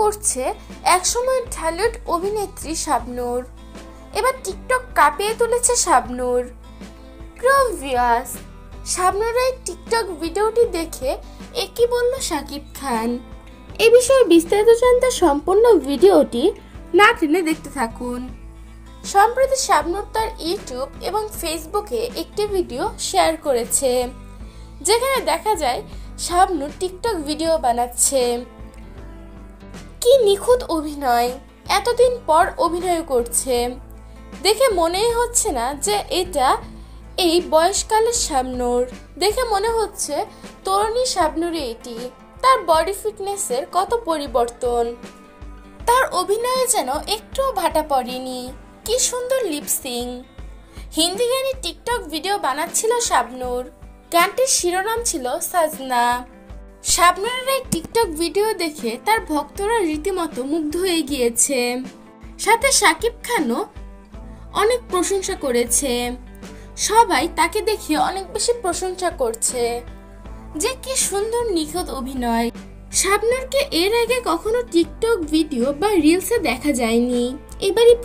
করছে একসময় ঢালিউড অভিনেত্রী শাবনূর। এবার টিকটক কাঁপিয়ে তুলেছে শাবনূর। প্রিয় ভিউয়ার্স, শাবনূরের টিকটক ভিডিওটি দেখে একই বলল শাকিব খান। এ বিষয়ে বিস্তারিত জানতে সম্পূর্ণ ভিডিওটি না টেনে দেখতে থাকুন। সম্প্রতি শাবনূর তার ইউটিউব এবং ফেসবুকে একটি ভিডিও শেয়ার করেছে, যেখানে দেখা যায় শাবনূর টিকটক ভিডিও বানাচ্ছে। কি নিখুঁত অভিনয়! এতদিন পর অভিনয় করছে, দেখে মনেই হচ্ছে না যে এটা এই বয়সকালের শাবনূর। দেখে মনে হচ্ছে তরুণী শাবনূরই এটি। তার বডি ফিটনেসের কত পরিবর্তন! তার অভিনয়ে যেন একটুও ভাটা পড়েনি। কি সুন্দর লিপসিং! হিন্দি গানে টিকটক ভিডিও বানাচ্ছিল শাবনূর। গানটির শিরোনাম ছিল সাজনা। শাবনূরের এই টিকটক ভিডিও দেখে তার ভক্তরা রীতিমতো মুগ্ধ হয়ে গিয়েছে। সাথে শাকিব খানও অনেক প্রশংসা করেছে। সবাই তাকে দেখে অনেক বেশি প্রশংসা করছে যে কি সুন্দর নিখুঁত অভিনয়। শাবনূরকে এর আগে কখনো টিকটক ভিডিও বা রিলসে দেখা যায়নি, এবারই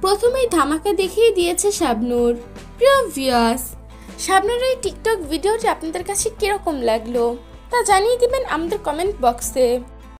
প্রথমেই ধামাকা দেখিয়ে দিয়েছে শাবনূর। প্রিয় ভিউয়ার্স, শাবনূরের এই টিকটক ভিডিওটি আপনাদের কাছে কিরকম লাগলো তা জানিয়ে দিবেন আমাদের কমেন্ট বক্সে।